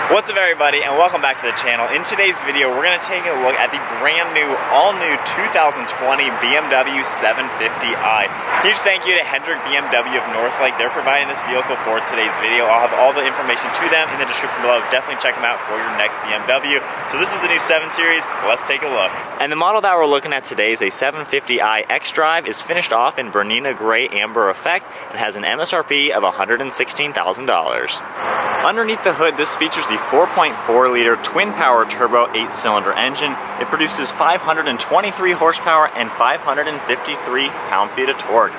What's up everybody, and welcome back to the channel. In today's video, we're going to take a look at the brand new, all-new 2020 BMW 750i. Huge thank you to Hendrick BMW of Northlake. They're providing this vehicle for today's video. I'll have all the information to them in the description below. Definitely check them out for your next BMW. So this is the new 7 Series. Let's take a look. And the model that we're looking at today is a 750i xDrive. Is finished off in Bernina Greay Amber Effect and has an MSRP of $116,000. Underneath the hood, this features the 4.4-liter twin-power turbo 8-cylinder engine. It produces 523 horsepower and 553 pound-feet of torque.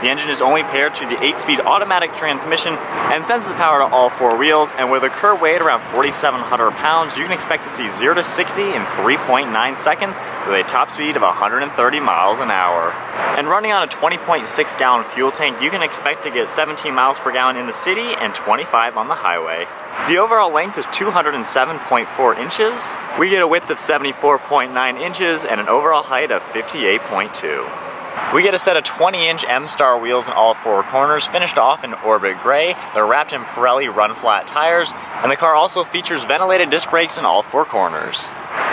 The engine is only paired to the 8-speed automatic transmission and sends the power to all 4 wheels, and with a current weight around 4,700 pounds, you can expect to see 0 to 60 in 3.9 seconds with a top speed of 130 miles an hour. And running on a 20.6 gallon fuel tank, you can expect to get 17 miles per gallon in the city and 25 on the highway. The overall length is 207.4 inches. We get a width of 74.9 inches and an overall height of 58.2. We get a set of 20-inch M-Star wheels in all 4 corners, finished off in Orbit Gray. They're wrapped in Pirelli run-flat tires, and the car also features ventilated disc brakes in all 4 corners.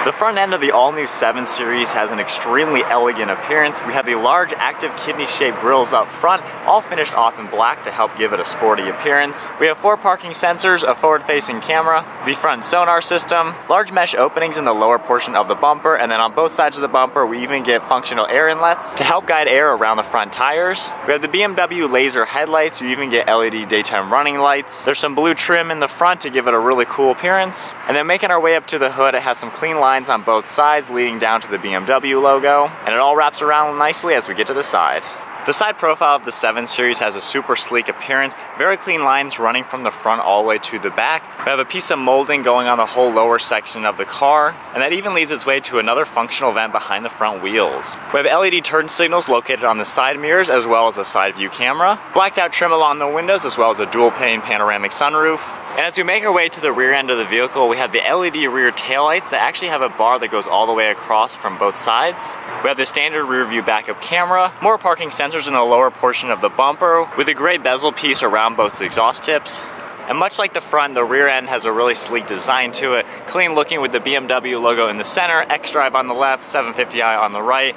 The front end of the all-new 7 Series has an extremely elegant appearance. We have the large active kidney-shaped grills up front, all finished off in black to help give it a sporty appearance. We have 4 parking sensors, a forward-facing camera, the front sonar system, large mesh openings in the lower portion of the bumper, and then on both sides of the bumper we even get functional air inlets to help guide air around the front tires. We have the BMW laser headlights. You even get LED daytime running lights. There's some blue trim in the front to give it a really cool appearance. And then making our way up to the hood, it has some clean lines on both sides leading down to the BMW logo, and it all wraps around nicely as we get to the side. The side profile of the 7 Series has a super sleek appearance, very clean lines running from the front all the way to the back. We have a piece of molding going on the whole lower section of the car, and that even leads its way to another functional vent behind the front wheels. We have LED turn signals located on the side mirrors as well as a side view camera, blacked out trim along the windows as well as a dual pane panoramic sunroof. And as we make our way to the rear end of the vehicle, we have the LED rear taillights that actually have a bar that goes all the way across from both sides. We have the standard rear view backup camera, more parking sensors in the lower portion of the bumper, with a gray bezel piece around both the exhaust tips. And much like the front, the rear end has a really sleek design to it, clean looking with the BMW logo in the center, xDrive on the left, 750i on the right.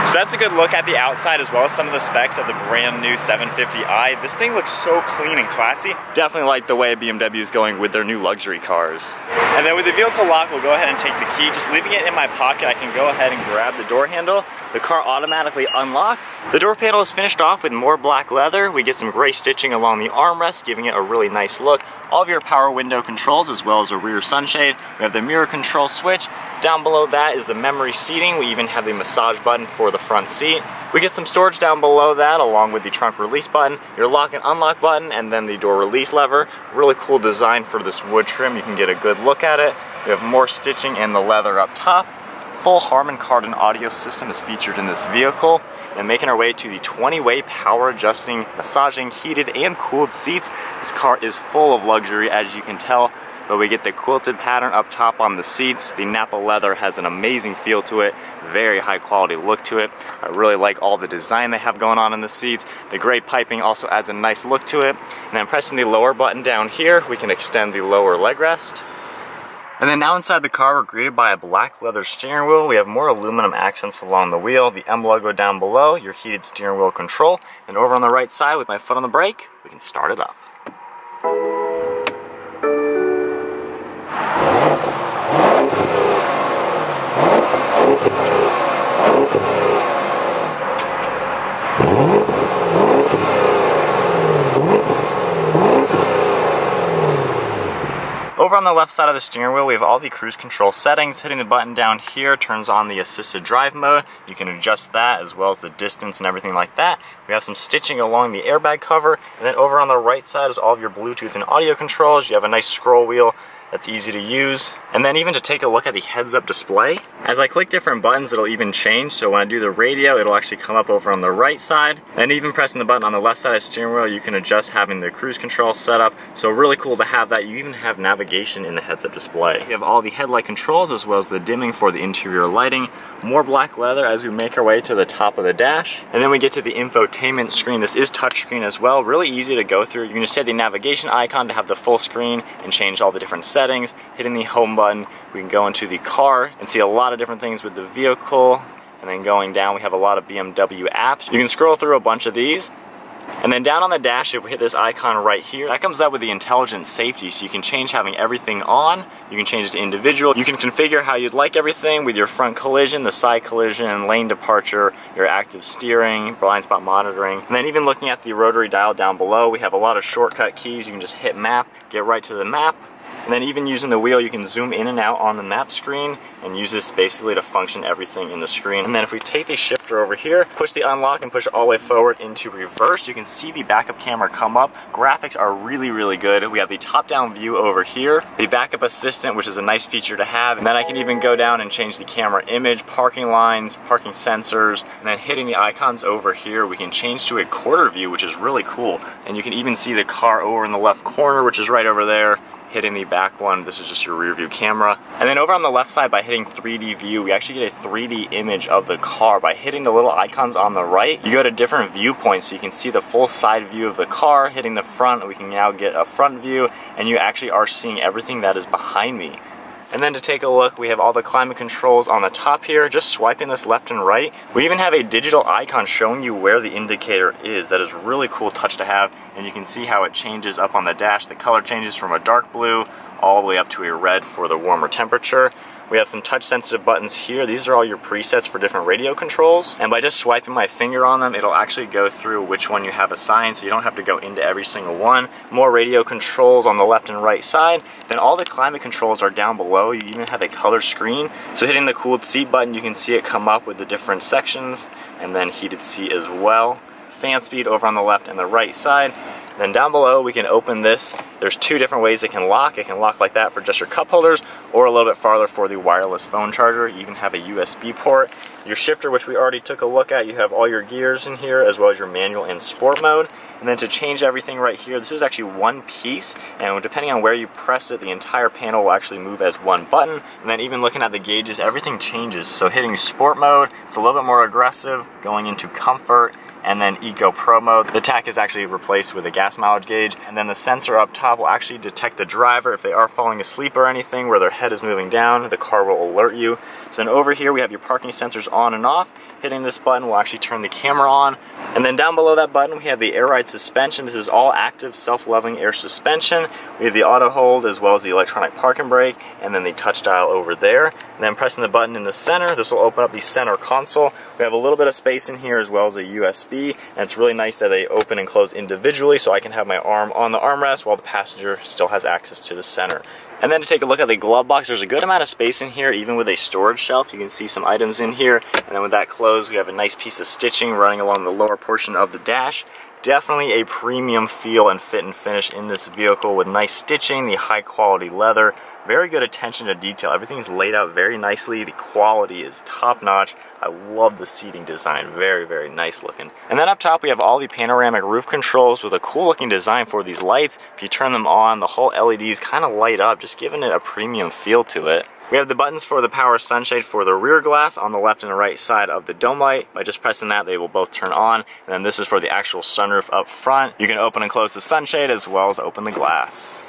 So that's a good look at the outside as well as some of the specs of the brand new 750i. This thing looks so clean and classy. Definitely like the way BMW is going with their new luxury cars. And then with the vehicle lock, we'll go ahead and take the key. Just leaving it in my pocket, I can go ahead and grab the door handle. The car automatically unlocks. The door panel is finished off with more black leather. We get some gray stitching along the armrest, giving it a really nice look. All of your power window controls as well as a rear sunshade. We have the mirror control switch. Down below that is the memory seating. We even have the massage button for the front seat. We get some storage down below that along with the trunk release button, your lock and unlock button, and then the door release lever. Really cool design for this wood trim. You can get a good look at it. We have more stitching in the leather up top. Full Harman Kardon audio system is featured in this vehicle. And making our way to the 20-way power adjusting, massaging, heated and cooled seats. This car is full of luxury, as you can tell, but we get the quilted pattern up top on the seats. The Napa leather has an amazing feel to it, very high quality look to it. I really like all the design they have going on in the seats. The gray piping also adds a nice look to it. And then pressing the lower button down here, we can extend the lower leg rest. And then now inside the car, we're greeted by a black leather steering wheel. We have more aluminum accents along the wheel, the M logo down below, your heated steering wheel control, and over on the right side with my foot on the brake, we can start it up. Over on the left side of the steering wheel, we have all the cruise control settings. Hitting the button down here turns on the assisted drive mode. You can adjust that as well as the distance and everything like that. We have some stitching along the airbag cover, and then over on the right side is all of your Bluetooth and audio controls. You have a nice scroll wheel that's easy to use. And then even to take a look at the heads-up display. As I click different buttons, it'll even change. So when I do the radio, it'll actually come up over on the right side. And even pressing the button on the left side of the steering wheel, you can adjust having the cruise control set up. So really cool to have that. You even have navigation in the heads-up display. You have all the headlight controls as well as the dimming for the interior lighting. More black leather as we make our way to the top of the dash. And then we get to the infotainment screen. This is touchscreen as well. Really easy to go through. You can just set the navigation icon to have the full screen and change all the different settings. settings, hitting the home button, we can go into the car and see a lot of different things with the vehicle. And then going down, we have a lot of BMW apps. You can scroll through a bunch of these. And then down on the dash, if we hit this icon right here, that comes up with the intelligent safety. So you can change having everything on, you can change it to individual, you can configure how you'd like everything with your front collision, the side collision, lane departure, your active steering, blind spot monitoring. And then even looking at the rotary dial down below, we have a lot of shortcut keys. You can just hit map, get right to the map. And then even using the wheel, you can zoom in and out on the map screen and use this basically to function everything in the screen. And then if we take the shifter over here, push the unlock and push it all the way forward into reverse, you can see the backup camera come up. Graphics are really, really good. We have the top-down view over here, the backup assistant, which is a nice feature to have. And then I can even go down and change the camera image, parking lines, parking sensors, and then hitting the icons over here, we can change to a quarter view, which is really cool. And you can even see the car over in the left corner, which is right over there. Hitting the back one, this is just your rear view camera. And then over on the left side, by hitting 3D view, we actually get a 3D image of the car. By hitting the little icons on the right, you go to different viewpoints, so you can see the full side view of the car. Hitting the front, we can now get a front view, and you actually are seeing everything that is behind me. And then to take a look, we have all the climate controls on the top here. Just swiping this left and right. We even have a digital icon showing you where the indicator is. That is really cool touch to have. And you can see how it changes up on the dash. The color changes from a dark blue all the way up to a red for the warmer temperature. We have some touch sensitive buttons here. These are all your presets for different radio controls. And by just swiping my finger on them, it'll actually go through which one you have assigned, so you don't have to go into every single one. More radio controls on the left and right side. Then all the climate controls are down below. You even have a color screen. So hitting the cooled seat button, you can see it come up with the different sections, and then heated seat as well. Fan speed over on the left and the right side. Then down below, we can open this. There's two different ways it can lock. It can lock like that for just your cup holders, or a little bit farther for the wireless phone charger. You even have a USB port. Your shifter, which we already took a look at, you have all your gears in here, as well as your manual and sport mode. And then to change everything right here, this is actually one piece, and depending on where you press it, the entire panel will actually move as one button. And then even looking at the gauges, everything changes. So hitting sport mode, it's a little bit more aggressive. Going into comfort, and then Eco Pro mode. The tach is actually replaced with a gas mileage gauge, and then the sensor up top will actually detect the driver. If they are falling asleep or anything where their head is moving down, the car will alert you. So then over here we have your parking sensors on and off. Hitting this button will actually turn the camera on. And then down below that button we have the air ride suspension. This is all active self-leveling air suspension. We have the auto hold as well as the electronic parking brake, and then the touch dial over there. And then pressing the button in the center, this will open up the center console. We have a little bit of space in here as well as a USB, and it's really nice that they open and close individually, so I can have my arm on the armrest while the passenger still has access to the center. And then to take a look at the glove box, there's a good amount of space in here, even with a storage shelf. You can see some items in here, and then with that closed, we have a nice piece of stitching running along the lower portion of the dash. Definitely a premium feel and fit and finish in this vehicle with nice stitching, the high quality leather, very good attention to detail. Everything is laid out very nicely. The quality is top notch. I love the seating design, very, very nice looking. And then up top we have all the panoramic roof controls with a cool looking design for these lights. If you turn them on, the whole LEDs kind of light up, just giving it a premium feel to it. We have the buttons for the power sunshade for the rear glass on the left and right side of the dome light. By just pressing that, they will both turn on. And then this is for the actual sunroof up front. You can open and close the sunshade as well as open the glass.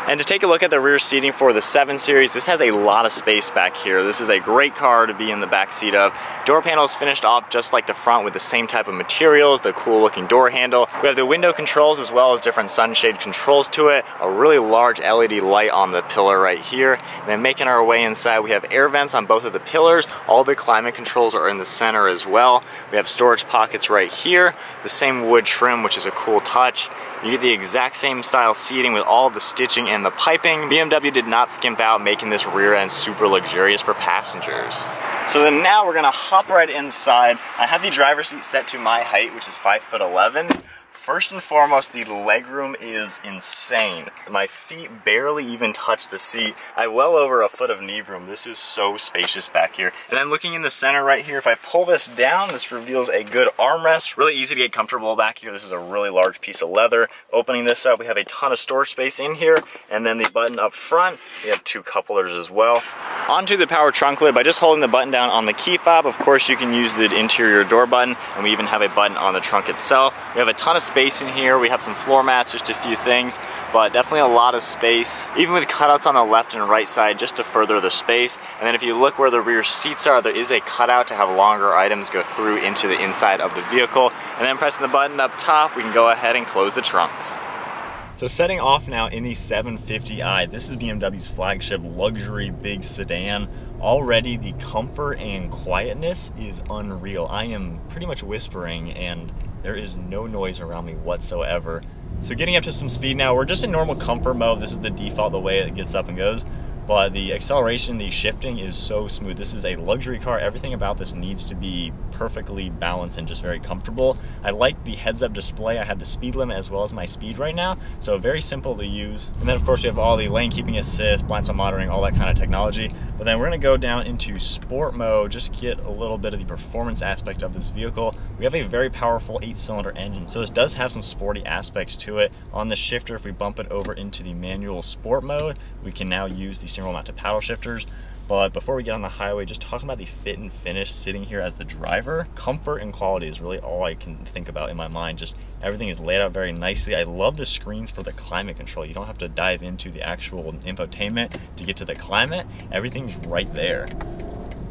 And to take a look at the rear seating for the 7 Series, this has a lot of space back here. This is a great car to be in the back seat of. Door panel is finished off just like the front with the same type of materials, the cool looking door handle. We have the window controls as well as different sunshade controls to it. A really large LED light on the pillar right here. And then making our way inside, we have air vents on both of the pillars. All the climate controls are in the center as well. We have storage pockets right here. The same wood trim, which is a cool touch. You get the exact same style seating with all the stitching and the piping. BMW did not skimp out, making this rear end super luxurious for passengers. So then now we're gonna hop right inside. I have the driver's seat set to my height, which is 5'11". First and foremost, the legroom is insane. My feet barely even touch the seat. I have well over a foot of knee room. This is so spacious back here. And then looking in the center right here, if I pull this down, this reveals a good armrest. Really easy to get comfortable back here. This is a really large piece of leather. Opening this up, we have a ton of storage space in here. And then the button up front, we have 2 cup holders as well. Onto the power trunk lid, by just holding the button down on the key fob, of course you can use the interior door button, and we even have a button on the trunk itself. We have a ton of space in here. We have some floor mats, just a few things. but definitely a lot of space, even with cutouts on the left and right side just to further the space. And then if you look where the rear seats are, there is a cutout to have longer items go through into the inside of the vehicle. And then pressing the button up top, we can go ahead and close the trunk. So setting off now in the 750i, this is BMW's flagship luxury big sedan. Already the comfort and quietness is unreal. I am pretty much whispering and there is no noise around me whatsoever. So getting up to some speed now, we're just in normal comfort mode. This is the default, the way it gets up and goes. But the acceleration, the shifting is so smooth. This is a luxury car. Everything about this needs to be perfectly balanced and just very comfortable. I like the heads-up display. I have the speed limit as well as my speed right now, so very simple to use. And then of course we have all the lane keeping assist, blind spot monitoring, all that kind of technology. But then we're gonna go down into sport mode, just get a little bit of the performance aspect of this vehicle. We have a very powerful 8-cylinder engine, so this does have some sporty aspects to it. On the shifter, if we bump it over into the manual sport mode, we can now use the steering wheel mount to paddle shifters. But before we get on the highway, just talking about the fit and finish sitting here as the driver, comfort and quality is really all I can think about in my mind. Just everything is laid out very nicely. I love the screens for the climate control. You don't have to dive into the actual infotainment to get to the climate. Everything's right there.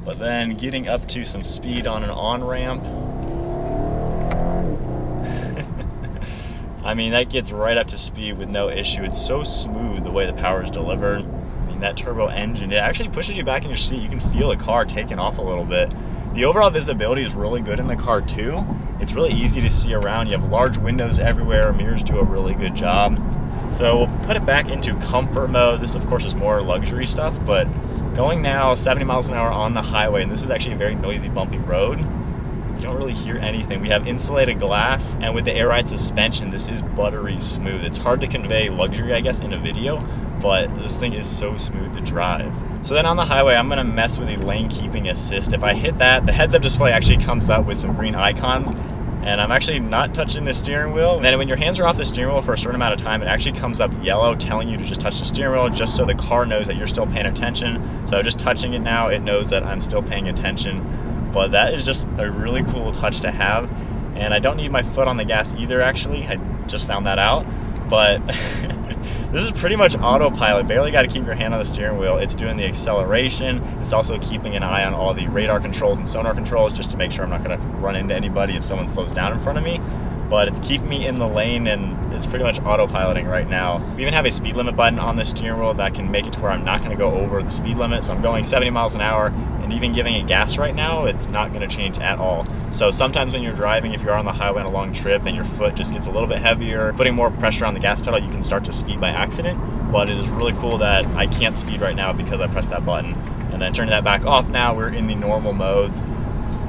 But then getting up to some speed on an on-ramp, I mean, that gets right up to speed with no issue. It's so smooth the way the power is delivered. That turbo engine, it actually pushes you back in your seat. You can feel the car taking off a little bit. The overall visibility is really good in the car too. It's really easy to see around. You have large windows everywhere. Mirrors do a really good job. So we'll put it back into comfort mode. This of course is more luxury stuff, but going now 70 miles an hour on the highway, and this is actually a very noisy, bumpy road. You don't really hear anything. We have insulated glass, and with the air ride suspension, this is buttery smooth. It's hard to convey luxury, I guess, in a video, but this thing is so smooth to drive. So then on the highway, I'm gonna mess with the lane keeping assist. If I hit that, the heads-up display actually comes up with some green icons, and I'm actually not touching the steering wheel. And then when your hands are off the steering wheel for a certain amount of time, it actually comes up yellow telling you to just touch the steering wheel, just so the car knows that you're still paying attention. So just touching it now, it knows that I'm still paying attention. But that is just a really cool touch to have. And I don't need my foot on the gas either, actually. I just found that out. But this is pretty much autopilot. Barely got to keep your hand on the steering wheel. It's doing the acceleration. It's also keeping an eye on all the radar controls and sonar controls just to make sure I'm not going to run into anybody if someone slows down in front of me. But it's keeping me in the lane, and it's pretty much autopiloting right now. We even have a speed limit button on the steering wheel that can make it to where I'm not going to go over the speed limit. So I'm going 70 miles an hour, and even giving it gas right now, it's not going to change at all. So sometimes when you're driving, if you're on the highway on a long trip and your foot just gets a little bit heavier, putting more pressure on the gas pedal, you can start to speed by accident. But it is really cool that I can't speed right now because I pressed that button. And then turning that back off now, we're in the normal modes.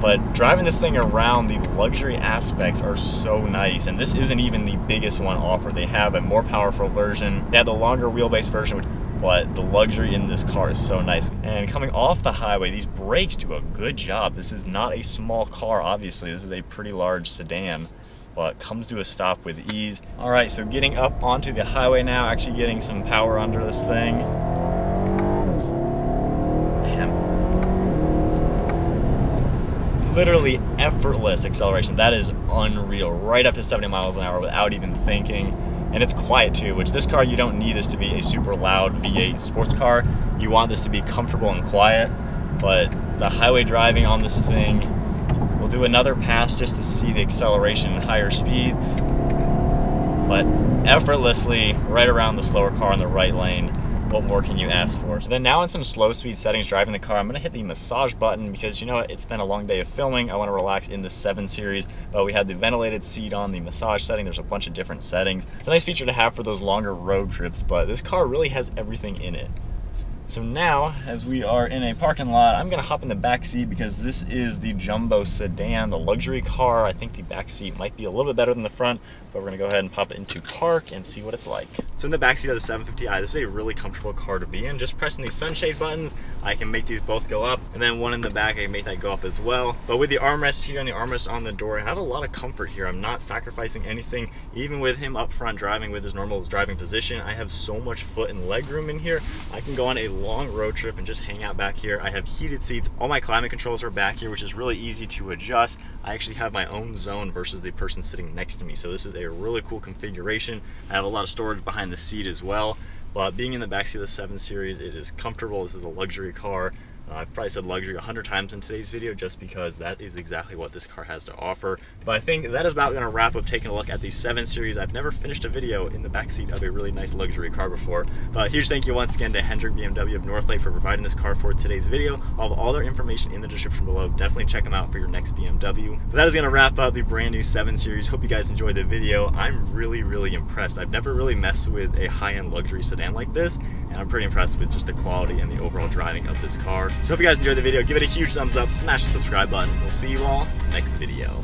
But driving this thing around, the luxury aspects are so nice, and this isn't even the biggest one offered. They have a more powerful version. They have the longer wheelbase version, but the luxury in this car is so nice. And coming off the highway, these brakes do a good job. This is not a small car, obviously. This is a pretty large sedan, but comes to a stop with ease. All right, so getting up onto the highway now, actually getting some power under this thing. Literally effortless acceleration. That is unreal. Right up to 70 miles an hour without even thinking. And it's quiet too, which this car, you don't need this to be a super loud V8 sports car. You want this to be comfortable and quiet. But the highway driving on this thing, we'll do another pass just to see the acceleration and higher speeds. But effortlessly right around the slower car in the right lane. What more can you ask for? So then now in some slow speed settings driving the car, I'm gonna hit the massage button because you know what, it's been a long day of filming. I wanna relax in the 7 Series, but we had the ventilated seat on, the massage setting. There's a bunch of different settings. It's a nice feature to have for those longer road trips, but this car really has everything in it. So now, as we are in a parking lot, I'm gonna hop in the back seat because this is the jumbo sedan, the luxury car. I think the back seat might be a little bit better than the front, but we're gonna go ahead and pop it into park and see what it's like. So in the back seat of the 750i, this is a really comfortable car to be in. Just pressing these sunshade buttons, I can make these both go up, and then one in the back, I can make that go up as well. But with the armrest here and the armrest on the door, I have a lot of comfort here. I'm not sacrificing anything. Even with him up front driving with his normal driving position, I have so much foot and leg room in here. I can go on a long road trip and just hang out back here. I have heated seats. All my climate controls are back here, which is really easy to adjust. I actually have my own zone versus the person sitting next to me. So this is a really cool configuration. I have a lot of storage behind the seat as well. But being in the backseat of the 7 Series, it is comfortable. This is a luxury car. I've probably said luxury 100 times in today's video just because that is exactly what this car has to offer. But I think that is about going to wrap up taking a look at the 7 Series. I've never finished a video in the backseat of a really nice luxury car before. But huge thank you once again to Hendrick BMW of Northlake for providing this car for today's video. I'll have all their information in the description below. Definitely check them out for your next BMW. But that is going to wrap up the brand new 7 Series. Hope you guys enjoyed the video. I'm really impressed. I've never really messed with a high-end luxury sedan like this, and I'm pretty impressed with just the quality and the overall driving of this car. So hope you guys enjoyed the video. Give it a huge thumbs up, smash the subscribe button. We'll see you all next video.